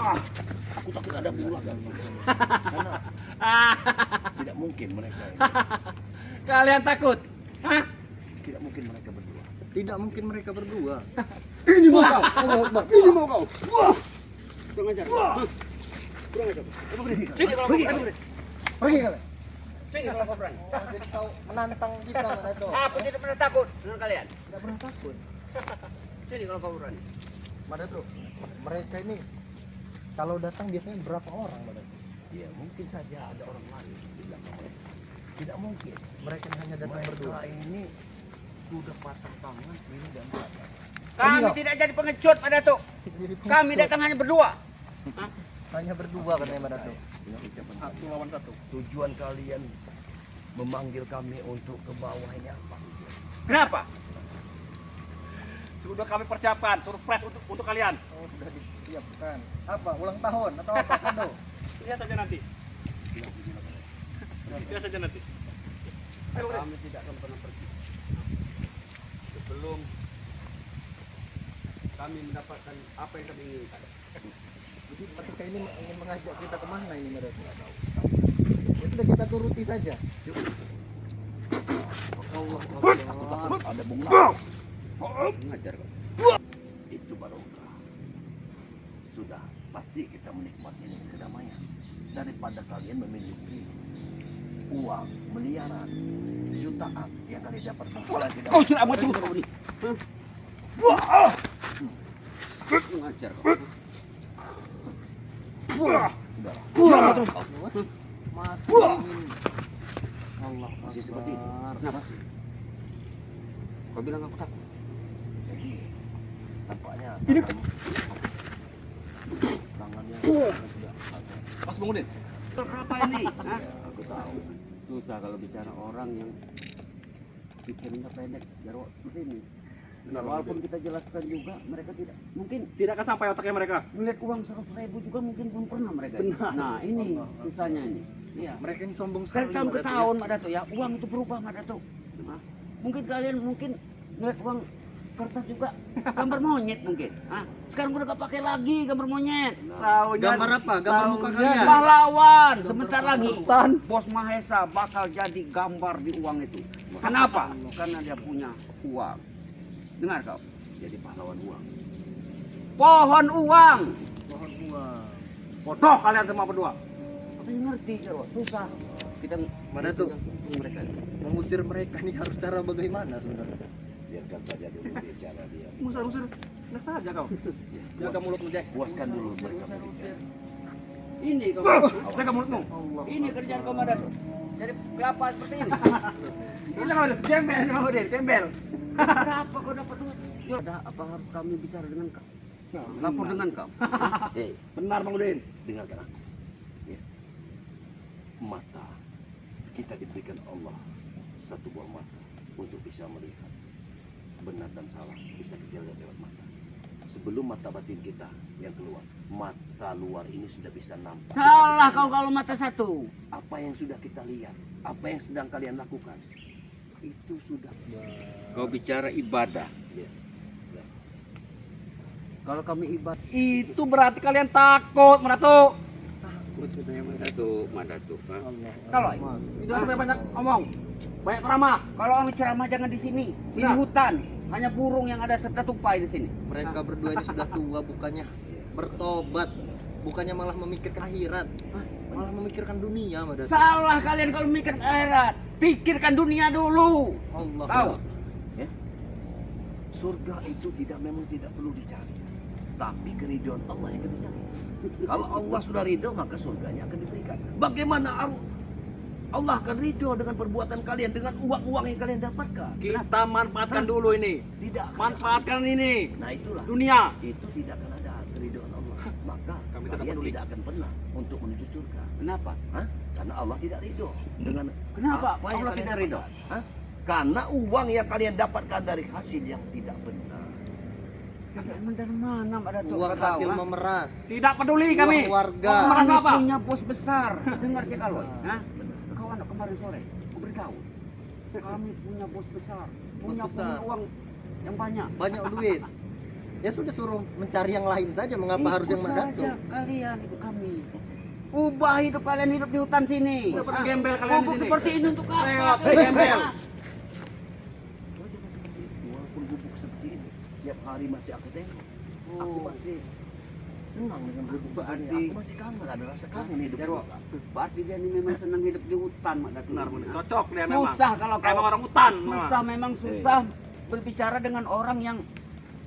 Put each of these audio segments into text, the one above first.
Aku takut ada bulan. Karena tidak mungkin mereka ini. Kalian takut? Hah? Tidak mungkin mereka berdua. Tidak mungkin mereka berdua. Ini mau kau. Ini mau kau. Wah. Kurang ajar. Kurang ajar. Sini kalau pergi. Pergi kalian. Sini kalau kau berani. Jadi kau menantang kita Madato. Aku tidak pernah takut dengan kalian. Tidak pernah takut. Sini kalau kau berani. Madato, mereka ini kalau datang biasanya berapa orang Madato? Ya mungkin saja ada orang lain di belakang mereka. Tidak mungkin. Mereka hanya datang berdua. Mereka ini sudah patah tangan ini dan patah. Kami tidak jadi pengecut pada tuh. Kami datang hanya berdua. Hanya berdua katanya Madato. Dengan ucapan satu lawan satu. Tujuan kalian memanggil kami untuk ke bawah ini apa? Kenapa? Sudah kami persiapkan surprise untuk kalian. Oh, sudah disiapkan. Apa? Ulang tahun atau apa? Kado? Lihat saja nanti. Lihat saja nanti. Ayo, Kami tidak akan pernah pergi sebelum kami mendapatkan apa yang kami inginkan. Jadi mereka ini ingin mengajak kita kemana ini Madato? Ya sudah kita turuti saja. Allah, ada bunga. Mengajar kau. Itu barokah. Sudah pasti kita menikmati kedamaian daripada kalian memiliki uang miliaran jutaan yang kalian dapatkan. Kalian tidak. Kau sudah amat tunggu kau ini. Mengajar kau. Wah. Sudahlah. Masih ingin Allah Masih seperti ini. Kenapa sih? Kau bilang aku takut. Jadi tampaknya Ini tangannya sudah ada. Mas bangunin. Apa ini? Hah? Aku tahu. Susah kalau bicara orang yang pikirnya pendek jarwo seperti ini. Walaupun kita jelaskan juga mereka tidak mungkin Tidak akan sampai otaknya mereka. melihat uang 100.000 juga mungkin belum pernah mereka. Nah ini susahnya ini. Iya. mereka ini sombong Dari sekali. tahun ke Madato, ya. tahun Mak Dato ya uang itu berubah Mak Dato. Hah? Mungkin kalian melihat uang kertas juga gambar monyet mungkin. Hah? Sekarang udah gak pakai lagi gambar monyet. Tahunya Gambar apa? Gambar muka kalian. Pahlawan sebentar lagi Tan. Bos Mahesa bakal jadi gambar di uang itu. Kenapa? Karena dia punya uang. Dengar kau. Jadi pahlawan uang. Pohon uang. Pohon uang. bodoh kalian semua berdua. Katanya ngerti Jarwo. Susah. Kita Madato, mereka. mengusir mereka ini harus cara bagaimana sebenarnya? Biarkan saja dulu bicara dia. Musir-musir. Enak saja kau. Jaga mulutmu, Jack. Puaskan dulu mereka berbicara. Ini kau. Jaga mulutmu. Ini kerjaan kau Mak Dato. Jadi kelapa seperti ini. Ini mau gembel, mau deh, gembel. Berapa kau dapat duit? Ada apa harus kami bicara dengan kau? Lapor dengan kau. Hei, Benar Bang Udin. dengarkan aku. Ya. Mata kita diberikan Allah satu buah mata untuk bisa melihat benar dan salah, bisa kita lihat lewat mata. Sebelum mata batin kita yang keluar, mata luar ini sudah bisa nampak. Salah kau kalau mata satu. Apa yang sudah kita lihat, apa yang sedang kalian lakukan, itu sudah. Kau bicara ibadah. Ya. Kalau kami ibadah Itu berarti kalian takut, Madato. Madatu. Kalau Tidak sampai banyak ngomong. Banyak ceramah. Kalau kami ceramah jangan di sini. Ini Nah. hutan. Hanya burung yang ada serta tupai di sini. mereka berdua ini sudah tua, bukannya bertobat, bukannya malah memikirkan akhirat, malah memikirkan dunia Madato. Salah kalian kalau mikir akhirat. Pikirkan dunia dulu. Allah. Tahu? Ya. Surga itu memang tidak perlu dicari, tapi keridhaan Allah yang kita cari. Kalau Allah sudah ridho, maka surganya akan diberikan. Bagaimana Allah akan ridho dengan perbuatan kalian, dengan uang-uang yang kalian dapatkan? Kita manfaatkan dulu ini. Tidak akan. Manfaatkan ini. Nah itulah. Dunia. Itu tidak akan ada keridhaan Allah. Maka Kami tetap kalian peduli. tidak akan pernah untuk menuju surga. Kenapa? Hah? Karena Allah tidak ridho dengan Kenapa apa yang Allah kalian tidak ridho? dapatkan. Hah? Karena uang yang kalian dapatkan dari hasil yang tidak benar. Emang dari mana Mbak Datuk? Uang Nggak tahu, hasil ha? memeras, Tidak peduli kami. uang warga. Memeras Kami apa? punya bos besar. Dengar cek kalau, Hah? Kau anak kemarin sore, aku beritahu. Kami punya bos besar, punya besar. uang yang banyak. Banyak duit. Ya sudah suruh mencari yang lain saja. Mengapa harus yang Mak Dato? saja kalian ikut kami. Ubah hidup kalian hidup di hutan sini. Udah pada gembel kalian di Gubuk sini. seperti ini untuk apa? Reot, Kau gembel. jangan seperti itu, walaupun gubuk seperti ini, setiap hari masih aku tengok. Aku masih senang dengan gubuk ini. Berarti- Aku masih kangen, ada rasa kangen hidup. Jarwo, berarti dia ini memang senang hidup di hutan, Mak Datuk. Benar benar. Cocok dia memang. Susah kalau kau Emang orang hutan. susah memang susah berbicara dengan orang yang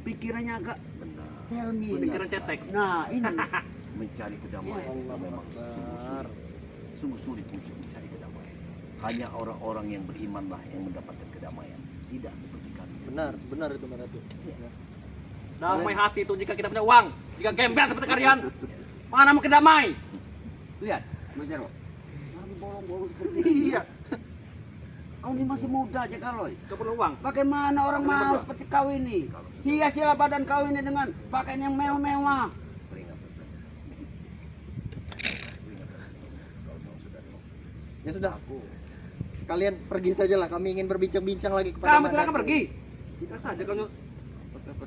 pikirannya agak Benar. tell me. Pikiran cetek. Nah, ini Mencari kedamaian Allah memang Akbar. sungguh sulit untuk mencari kedamaian. Hanya orang-orang yang berimanlah yang mendapatkan kedamaian. Tidak seperti kami. Benar itu Mak Dato. Damai hati itu jika kita punya uang. Jika gembel seperti kalian, mana mungkin damai? lihat, Mas Jarwo. Lagi bolong-bolong seperti ini. Iya. Kau ini masih muda aja kalau. Kau perlu uang. Bagaimana orang mau seperti kau ini? Hiasilah badan kau ini dengan pakaian yang mewah-mewah. Peringatan saja. Ya sudah. Kalian pergi saja lah. Kami ingin berbincang-bincang lagi kepada Kamu Mak silakan Dato. pergi. Kita saja kau.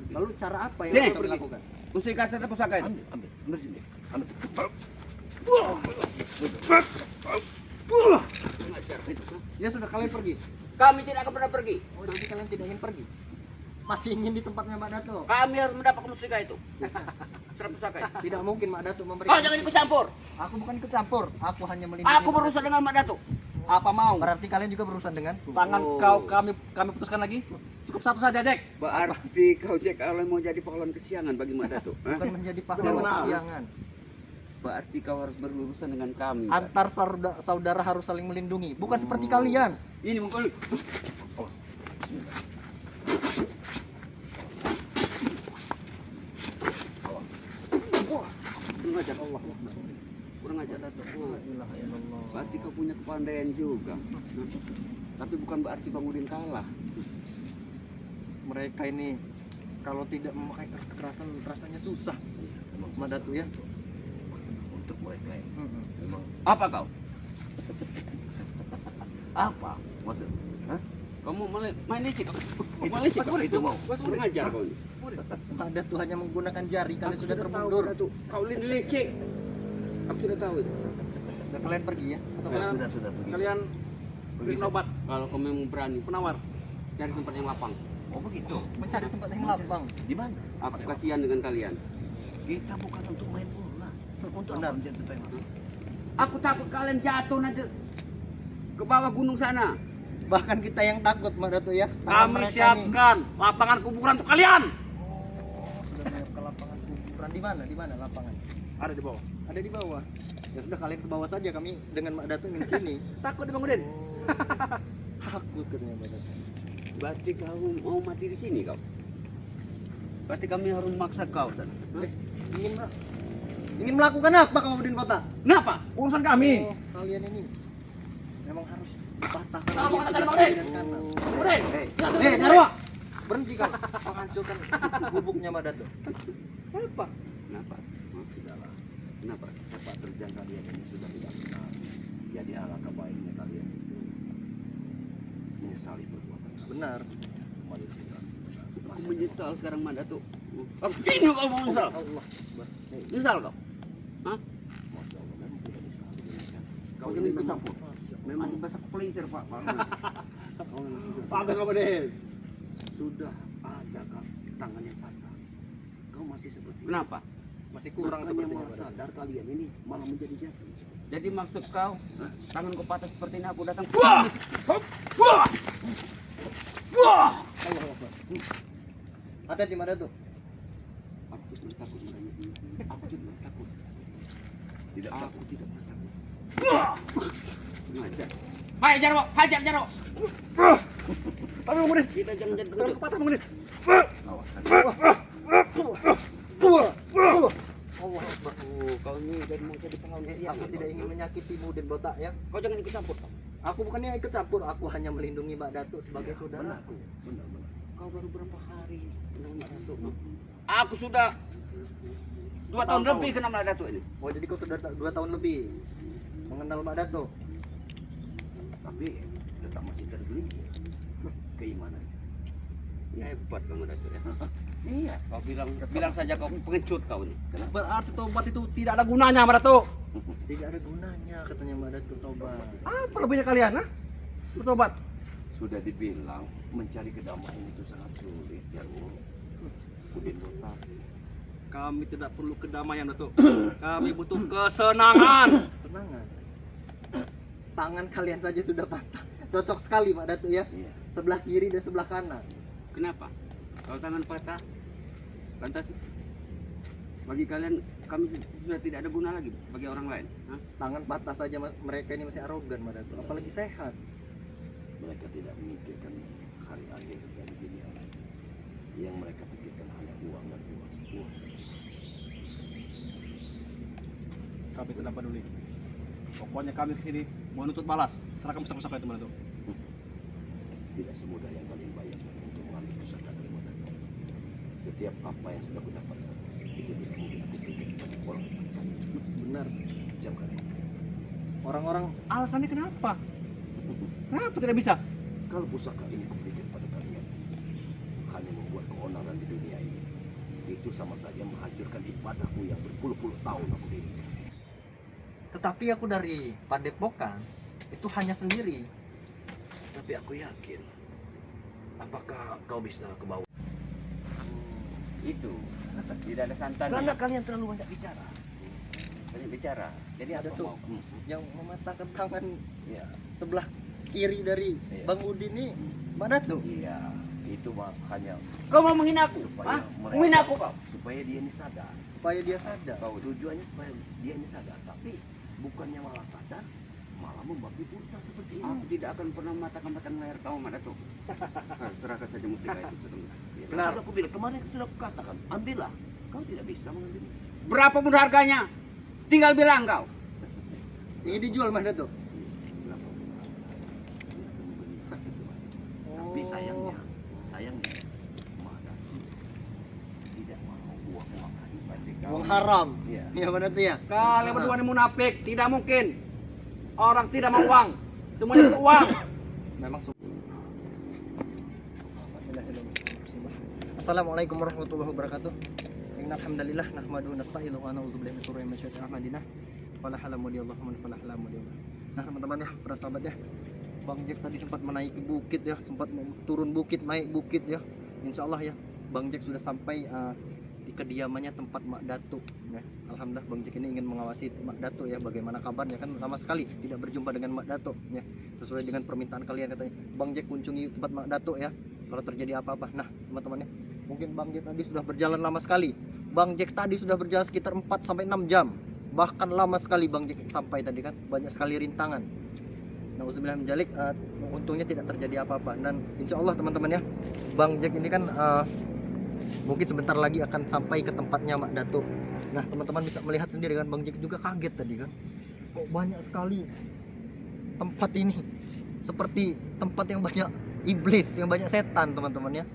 Lalu cara apa yang Sini. harus kami lakukan? Mustika serta pusaka itu. Ambil sini. Ambil. Ya sudah kalian pergi. Kami tidak akan pernah pergi. Oh, nanti kalian tidak ingin pergi. Masih ingin di tempatnya Mak Dato. Kami harus mendapat mustika itu. Serta pusaka itu. Tidak mungkin Mak Dato memberi. Kau jangan ikut campur. Aku bukan ikut campur. Aku hanya melindungi. Aku berurusan dengan Mak Datuk. Apa mau? Berarti kalian juga berurusan dengan. Tangan kau kami putuskan lagi. Cukup satu saja, Jack. Berarti kau Jack kalau mau jadi pahlawan kesiangan bagi Mak Datuk. Bukan menjadi pahlawan Benar. kesiangan. Berarti kau harus berurusan dengan kami. Antar saudara harus saling melindungi. Bukan seperti kalian. Ini mungkin. Kurang ajar Allah. Kurang ajar Datuk. Berarti kau punya kepandaian juga. Tapi bukan berarti Bang Udin kalah. Mereka ini kalau tidak memakai kekerasan rasanya susah. Mak Dato ya. Untuk mereka ini memang Apa kau? apa? Maksud? Hah? Kamu main licik? Main licik? Itu mau. Kurang ajar kau ini. Mak Dato hanya menggunakan jari. Kalian Aku sudah tahu, termundur. Datuk. Kau ini licik. Aku sudah tahu itu. Dan kalian pergi ya. Atau Kalian- Sudah pergi. Kalian beri obat Kalau kau memang berani, penawar. cari tempat yang lapang. Oh begitu. mencari tempat yang lapang. Di mana? Aku kasihan dengan kalian. Kita bukan untuk main bola. Untuk Benar. apa menjadi petani? Aku takut kalian jatuh nanti ke bawah gunung sana. Bahkan kita yang takut Mak Dato ya. Karena Kami mereka siapkan lapangan kuburan untuk kalian. sudah menyiapkan lapangan kuburan. Di mana? Di mana lapangan? Ada di bawah. Ada di bawah. Ya sudah kalian ke bawah saja. Kami dengan Mak Dato ingin sini. Takut di Bang Udin. Takut katanya Mak Dato. Berarti kau mau mati di sini kau. Berarti kami harus memaksa kau dan. Ingin melakukan apa kamu di kota? Kenapa? Urusan kami. Oh, kalian ini memang harus patahkan Kamu lagi katakan, sebelah Bang kiri Udin. dan kanan. Bang Udin. Eh, Jarwo! Berhenti kau menghancurkan gubuknya Mak Dato. Apa? Kenapa? Sudahlah. Kenapa? Sepak terjang kalian ini sudah tidak benar. Jadi alangkah baiknya kalian itu menyesali perbuatan kalian. Benar. Kembali ke jalan. Aku menyesal sekarang Mak Datuk. Ini kau mau menyesal? Allah. Menyesal kau? Hah? Masya Allah, memang tidak bisa demikian. Kau jangan ikut campur. Memang bahasa pelintir Pak. Kau memang sudah Bagus Bang Udin. sudah ada tangan yang patah. Kau masih seperti itu. Kenapa? Masih kurang Makanya sepertinya. malah sadar kalian ini malah menjadi jatuh. Jadi maksud kau, tanganku patah seperti ini aku datang. Hati-hati Mak Dato. Aku cuma takut mereka. Aku cuma takut. Tidak Aku takut. tidak pernah takut. Ngajar. Hai Jarwo, hajar Jarwo. Tapi Bang Udin. Kita jangan jadi Tangan bodoh. patah Bang Udin. Awas. Allah Akbar. Kau ini jadi mau jadi pahlawan Aku kesiangan. tidak ingin menyakitimu dan botak ya. Kau jangan ikut campur. Aku bukannya ikut campur, aku hanya melindungi Mak Dato sebagai saudaraku. Benar. Kau baru berapa hari kenal Mak Datuk? Aku sudah 2 tahun lebih kenal Mak Datuk ini. Oh jadi kau sudah 2 tahun lebih mengenal Mak Dato. Tapi tetap masih tergelincir keimanan. Hebat kamu Datuk ya. Iya. Kau bilang saja kau pengecut kau ini. Berarti tobat itu tidak ada gunanya Mak Datuk. Tidak ada gunanya katanya Mak Datuk tobat. Apa lebihnya kalian, ha? Bertobat. Sudah dibilang mencari kedamaian itu sangat sulit ya Bu. Udin Botak. Kami tidak perlu kedamaian, Datuk. Kami butuh kesenangan. Senangan. Tangan kalian saja sudah patah. Cocok sekali Mak Datuk ya. Iya. Sebelah kiri dan sebelah kanan. Kenapa? Kalau tangan patah, lantas bagi kalian kami sudah tidak ada guna lagi bagi orang lain. Hah? Tangan patah saja mereka ini masih arogan Mak Datuk. Apalagi sehat. Mereka tidak memikirkan hari akhir dari dunia. Yang mereka pikirkan hanya uang dan uang. Uang. Kami tidak peduli. Pokoknya kami kesini menuntut balas. Serahkan pusaka-pusaka itu, Mak Datuk. Tidak semudah yang kalian bayangkan untuk mengambil pusaka dari Mak Datuk. Setiap apa yang sudah aku dapatkan itu tidak mungkin aku berikan kepada orang seperti kamu. Benar. Jam kalian. Orang-orang Alasannya kenapa? Kenapa tidak bisa? Kalau pusaka ini kuberikan pada kalian hanya membuat keonaran di dunia ini, itu sama saja menghancurkan ibadahku yang berpuluh-puluh tahun aku dirikan. tetapi aku dari Padepokan itu hanya sendiri. Tapi aku yakin, apakah kau bisa ke bawah? Itu tidak ada santan. Karena kalian terlalu banyak bicara. Banyak bicara. Jadi Ada apa tuh mau? yang mematahkan tangan Ya, sebelah kiri dari Iya. Bang Udin ini Mak Datuk. iya, itu mah hanya Kau mau menghina aku? supaya Hah? Menghina aku kau? supaya dia ini sadar. Supaya dia sadar. Kau tujuannya supaya dia ini sadar, tapi bukannya malah sadar, malah membabi buta seperti ini. Aku tidak akan pernah mematahkan leher kamu, Mak Datuk. Nah, serahkan saja mustika itu. Ya, Benar. sudah aku bilang kemarin sudah aku katakan, ambillah. Kau tidak bisa mengambil. Berapa pun harganya? Tinggal bilang kau. Ini dijual Mak Datuk. Berapa pun harga. Tapi sayangnya Mada tidak mau uang dibanding kau. Uang haram. Iya. Iya Mak Datuk ya. Kalian berdua ini munafik, tidak mungkin. Orang tidak mau uang. Semuanya untuk uang. Memang Assalamualaikum warahmatullahi wabarakatuh. Innal hamdalillah nahmaduhu nasta'inuhu wa na'udzu billahi min syururi anfusina wa min fala halamudillahu fala halamudillah. Nah, teman-teman ya, para sahabat ya. Bang Jack tadi sempat menaiki bukit ya, sempat turun bukit, naik bukit ya. Insyaallah ya, Bang Jack sudah sampai di kediamannya tempat Mak Datuk ya. Alhamdulillah Bang Jack ini ingin mengawasi Mak Datuk ya, bagaimana kabarnya, kan lama sekali tidak berjumpa dengan Mak Datuk ya. Sesuai dengan permintaan kalian katanya, Bang Jack kunjungi tempat Mak Datuk ya kalau terjadi apa-apa. Nah, teman-teman ya, mungkin Bang Jack tadi sudah berjalan lama sekali. Bang Jack tadi sudah berjalan sekitar 4 sampai 6 jam. Bahkan lama sekali Bang Jack sampai tadi kan, banyak sekali rintangan. Nauzubillah min dzalik, untungnya tidak terjadi apa-apa, dan insya Allah teman-teman ya, Bang Jack ini kan mungkin sebentar lagi akan sampai ke tempatnya Mak Datuk. Nah, teman-teman bisa melihat sendiri kan, Bang Jack juga kaget tadi kan, kok banyak sekali tempat ini, seperti tempat yang banyak iblis, yang banyak setan teman-teman ya.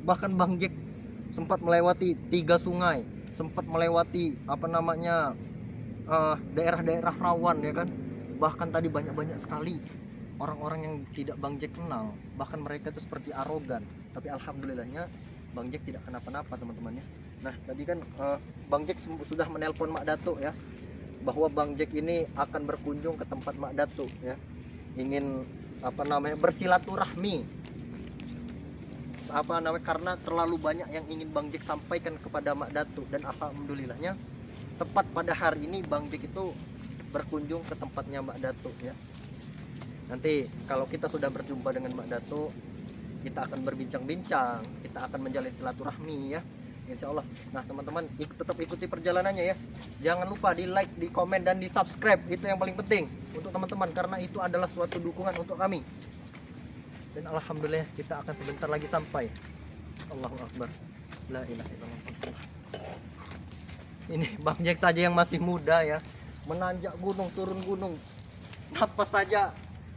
Bahkan Bang Jack sempat melewati 3 sungai, sempat melewati apa namanya daerah-daerah rawan ya kan. Bahkan tadi banyak-banyak sekali orang-orang yang tidak Bang Jack kenal, bahkan mereka itu seperti arogan. Tapi alhamdulillahnya Bang Jack tidak kenapa-napa teman-teman ya. Nah, tadi kan Bang Jack sudah menelpon Mak Datuk ya, bahwa Bang Jack ini akan berkunjung ke tempat Mak Datuk ya, ingin apa namanya bersilaturahmi, apa namanya, karena terlalu banyak yang ingin Bang Jack sampaikan kepada Mak Datuk. Dan alhamdulillahnya tepat pada hari ini Bang Jack itu berkunjung ke tempatnya Mak Datuk ya. Nanti kalau kita sudah berjumpa dengan Mak Datuk, kita akan berbincang-bincang, kita akan menjalin silaturahmi ya, insya Allah. Nah teman-teman, tetap ikuti perjalanannya ya. Jangan lupa di like, di komen, dan di subscribe. Itu yang paling penting untuk teman-teman, karena itu adalah suatu dukungan untuk kami. Dan alhamdulillah kita akan sebentar lagi sampai. Allahu Akbar, la ilaha illallah. Ini Bang Jack saja yang masih muda ya, menanjak gunung, turun gunung, napas saja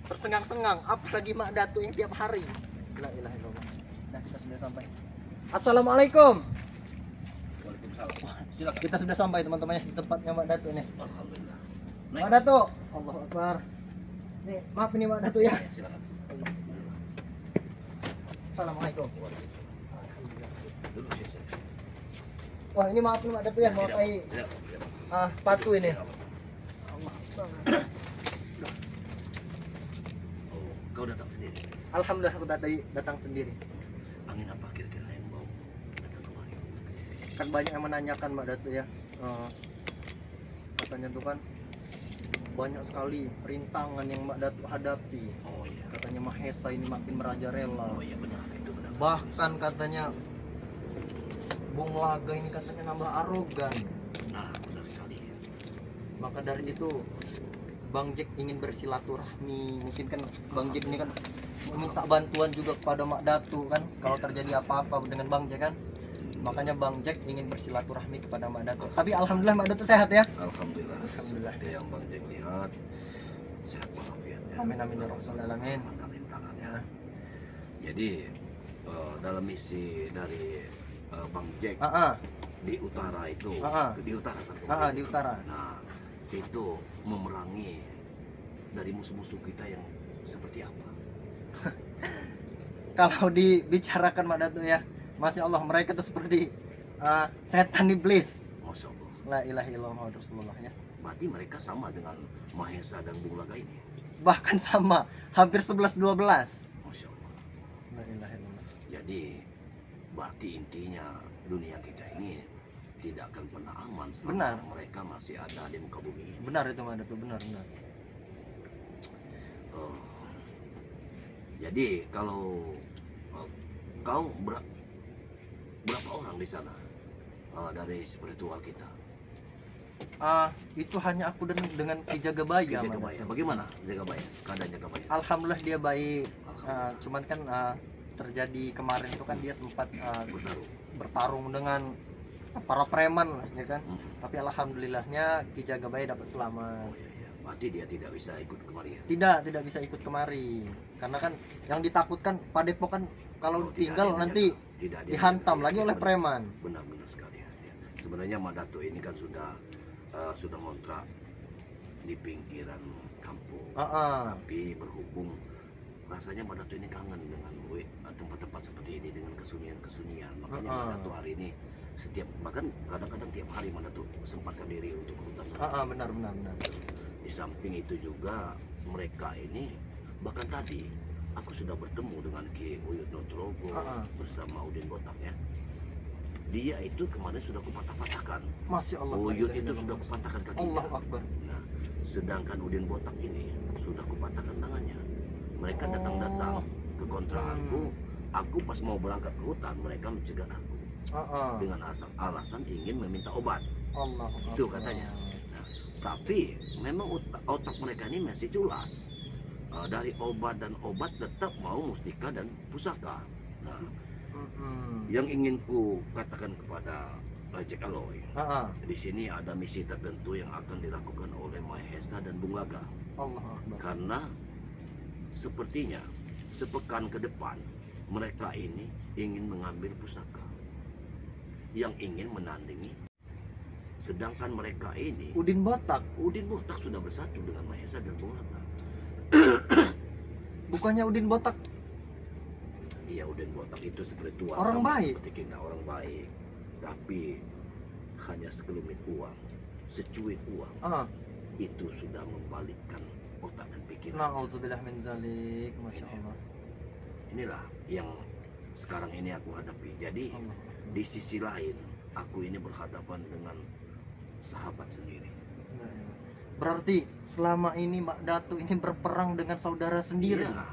tersengang-sengang, apalagi Mak Datuk yang tiap hari. La ilaha illallah. Nah, kita sudah sampai. Assalamualaikum. Waalaikumsalam. Kita sudah sampai teman-teman ya, di tempatnya Mak Datuk nih. Alhamdulillah. Mak Datuk, Allahu Akbar. Nih, maaf ini Mak Datuk ya. Silakan. Assalamualaikum. Duduk sini. Wah, ini maaf nih Mak Datuk ya, mau pakai sepatu ini. Oh, kau datang sendiri. Alhamdulillah aku datang sendiri. Angin apa kira-kira yang mau datang kemari? Kan banyak yang menanyakan Mak Datuk ya. Katanya tuh kan banyak sekali rintangan yang Mak Datuk hadapi. Oh iya. Katanya Mahesa ini makin merajalela. Oh iya benar itu benar. Bahkan katanya Bung Laga ini katanya nambah arogan. Nah, benar sekali. Maka dari itu Bang Jack ingin bersilaturahmi. Mungkin kan Bang Jack ini kan meminta bantuan juga kepada Mak Datu kan kalau terjadi apa-apa dengan Bang Jack kan. Makanya Bang Jack ingin bersilaturahmi kepada Mak Datu. Tapi alhamdulillah Mak Datu sehat ya. Alhamdulillah. Alhamdulillah. Seperti yang Bang Jack lihat, sehat walafiat ya. Amin amin ya rabbal alamin. Mantap rintangannya. Jadi dalam misi dari Bang Jack di utara itu, di utara kan? Di utara. Nah, itu memerangi dari musuh-musuh kita yang seperti apa? Kalau dibicarakan Mak Datu ya, Masya Allah mereka tuh seperti setan iblis. Masya Allah. La ilaha illallah Rasulullah ya. Berarti mereka sama dengan Mahesa dan Bung Laga ini. Bahkan sama, hampir 11-12. Masya Allah. La ilaha illallah. Jadi berarti intinya dunia kita ini tidak akan pernah aman selama Benar. mereka masih ada di muka bumi ini. Benar itu Mak Datu, benar. Oh. Jadi kalau kau berapa orang di sana dari spiritual kita? Itu hanya aku dengan Ki Jagabaya. Mak Jagabaya. Datu. Bagaimana Jagabaya? Keadaan Jagabaya? Alhamdulillah dia baik. Cuman kan terjadi kemarin itu kan dia sempat bertarung dengan para preman lah, ya kan. Tapi alhamdulillahnya Ki Jagabaya dapat selamat. Oh iya, iya. Berarti dia tidak bisa ikut kemari ya? Tidak bisa ikut kemari. Karena kan yang ditakutkan Padepokan kalau Oh, tidak tinggal ada yang nanti jaga. Tidak ada yang dihantam jaga. lagi oleh preman. Benar-benar sekali ya. Sebenarnya Mak Datu ini kan sudah ngontrak di pinggiran kampung. Tapi berhubung rasanya Mak Datu ini kangen dengan tempat-tempat seperti ini dengan kesunyian. Makanya Mak Datu hari ini bahkan kadang-kadang tiap hari Mak Datu sempatkan diri untuk ke hutan. Benar. Di samping itu juga mereka ini bahkan tadi aku sudah bertemu dengan Ki Uyut Nugroho bersama Udin Botak ya. Dia itu kemarin sudah kupatah-patahkan. Masya Allah. Uyut itu sudah kupatahkan kakinya. Allah Akbar. Nah, sedangkan Udin Botak ini sudah kupatahkan tangannya. Mereka datang-datang ke kontrakanku. Aku pas mau berangkat ke hutan, mereka mencegat aku dengan alasan ingin meminta obat. Allah Itu katanya. Nah, tapi memang otak mereka ini masih culas. Dari obat dan obat tetap mau mustika dan pusaka. Nah, yang ingin ku katakan kepada Jack Aloy, di sini ada misi tertentu yang akan dilakukan oleh Mahesa dan Bung Laga. Allah Akbar. Karena sepertinya sepekan ke depan mereka ini ingin mengambil pusaka yang ingin menandingi. Sedangkan mereka ini Udin Botak. Sudah bersatu dengan Mahesa dan Bung Laga. Bukannya Udin Botak Iya, Udin Botak itu spiritual, orang sama baik. seperti kita orang baik, tapi hanya sekelumit uang, secuit uang itu sudah membalikkan otak dan pikiran. Na'udzubillah min zalik. Masya Allah. Inilah yang sekarang ini aku hadapi. Jadi di sisi lain aku ini berhadapan dengan sahabat sendiri. Berarti selama ini Mak Datu ini berperang dengan saudara sendiri. Iya,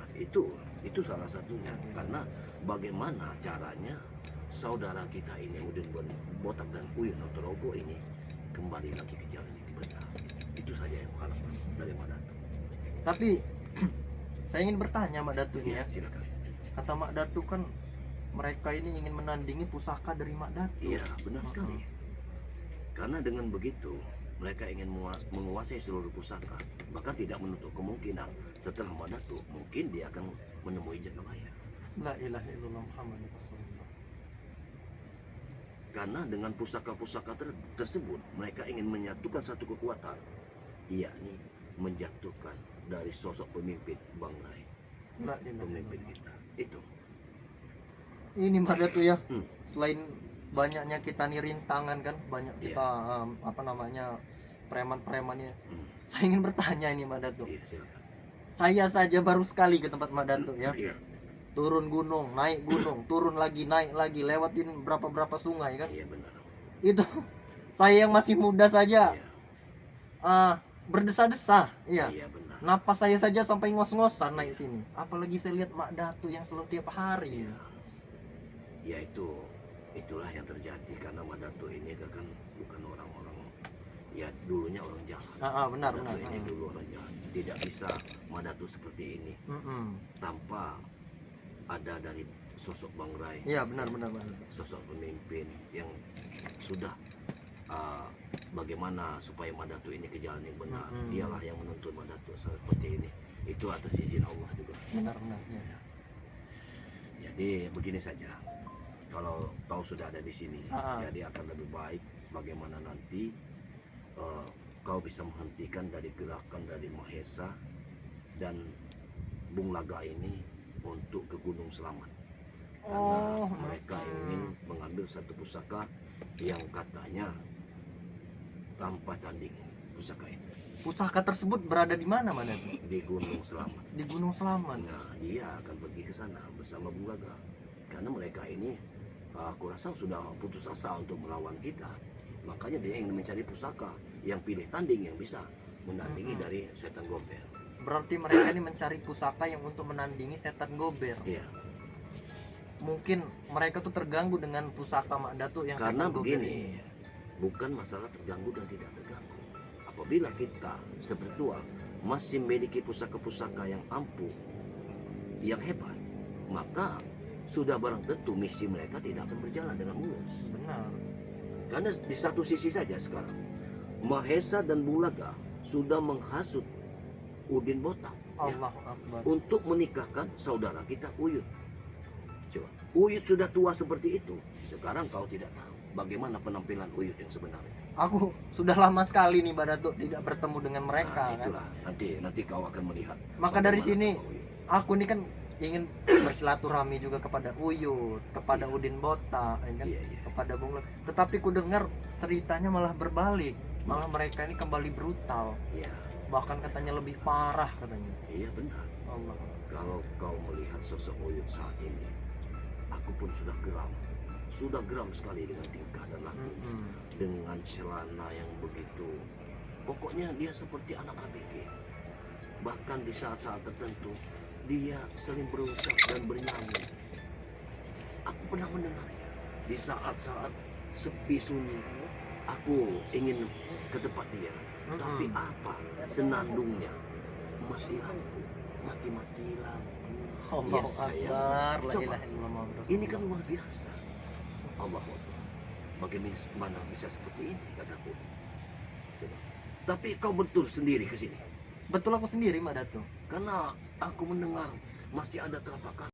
itu salah satunya. Karena bagaimana caranya saudara kita ini Udin Botak dan Uyut Nugroho ini kembali lagi ke jalan yang benar. Itu saja yang aku harapkan dari Mak Datu. Tapi saya ingin bertanya Mak Datu ini ya. Silakan. Kata Mak Datu kan mereka ini ingin menandingi pusaka dari Mak Datu. Iya, benar sekali. Karena dengan begitu mereka ingin menguasai seluruh pusaka. Bahkan tidak menutup kemungkinan setelah Mak Datu mungkin dia akan menemui Jagabaya. La ilaha illallah Muhammadur Rasulullah. Karena dengan pusaka-pusaka tersebut mereka ingin menyatukan satu kekuatan, yakni menjatuhkan dari sosok pemimpin Bang Rai, La ilaha pemimpin illallah. kita. Itu. Ini Mak Datu ya. Selain banyaknya kita nih rintangan kan, banyak Iya. kita apa namanya, preman-premannya. Hmm. Saya ingin bertanya ini Mak Datuk. Iya, silakan. Saya saja baru sekali ke tempat Mak Datuk ya. Iya, Turun gunung, naik gunung, turun lagi, naik lagi, lewatin berapa sungai kan. iya benar. Itu saya yang masih muda saja Iya, berdesah-desah. Iya. iya benar. Napas saya saja sampai ngos-ngosan naik sini. Apalagi saya lihat Mak Datuk yang selalu tiap hari. Iya. Ya itulah yang terjadi karena Madato ini kan bukan orang-orang, ya dulunya orang jahat. Benar Madato benar. ini dulu orang jahat. Tidak bisa Madato seperti ini tanpa ada dari sosok Bang Rai. Iya benar. Sosok pemimpin yang sudah bagaimana supaya Madato ini ke jalan yang benar. Dialah yang menuntun Madato seperti ini. Itu atas izin Allah juga. Benar. Ya. Jadi begini saja. Kalau kau sudah ada di sini, Ah. jadi akan lebih baik bagaimana nanti kau bisa menghentikan dari gerakan dari Mahesa dan Bung Laga ini untuk ke Gunung Selamat. Karena mereka ingin mengambil satu pusaka yang katanya tanpa tanding pusaka ini Pusaka tersebut berada di mana Mak Datuk? di Gunung Selamat. Di Gunung Selamat. Nah, dia akan pergi ke sana bersama Bung Laga. Karena mereka ini aku rasa sudah putus asa untuk melawan kita. Makanya dia ingin mencari pusaka yang pilih tanding yang bisa menandingi dari setan gober. Berarti mereka ini mencari pusaka yang untuk menandingi setan gober. Iya. Mungkin mereka tuh terganggu dengan pusaka Mak Datuk yang Karena setan gober begini, bukan masalah terganggu dan tidak terganggu. Apabila kita spiritual masih memiliki pusaka-pusaka yang ampuh, yang hebat, maka sudah barang tentu misi mereka tidak akan berjalan dengan mulus. Benar. Karena di satu sisi saja sekarang Mahesa dan Bulaga sudah menghasut Udin Botak ya, Allahu Akbar. untuk menikahkan saudara kita Uyut. Coba, Uyut sudah tua seperti itu. Sekarang kau tidak tahu bagaimana penampilan Uyut yang sebenarnya. Aku sudah lama sekali nih Mak Datuk tidak bertemu dengan mereka Nah, kan. itulah nanti kau akan melihat. Maka dari bagaimana sini Uyut. aku ini kan ingin bersilaturahmi juga kepada Uyut, kepada Iya. Udin Botak, ya kan? Iya, iya. Kepada Bung Laga. Tetapi ku dengar ceritanya malah berbalik. Malah mereka ini kembali brutal. Iya, Bahkan katanya lebih parah katanya. iya benar. Allah. Kalau kau melihat sosok Uyut saat ini, aku pun sudah geram sekali dengan tingkah dan lakunya, dengan celana yang begitu. Pokoknya dia seperti anak ABG. Bahkan di saat-saat tertentu dia sering berucap dan bernyanyi. Aku pernah mendengarnya di saat-saat sepi sunyi. Aku ingin ke tempat dia, tapi apa senandungnya? Mati lampu, mati lampu. Allah Yes, saya. Akbar. La Coba. ilaha illallah Muhammadur Ini kan luar biasa. Allah Akbar. Bagaimana bisa seperti ini kataku? Coba. Tapi kau betul sendiri ke sini. Betul aku sendiri Mak Datuk. Karena aku mendengar masih ada telapak kaki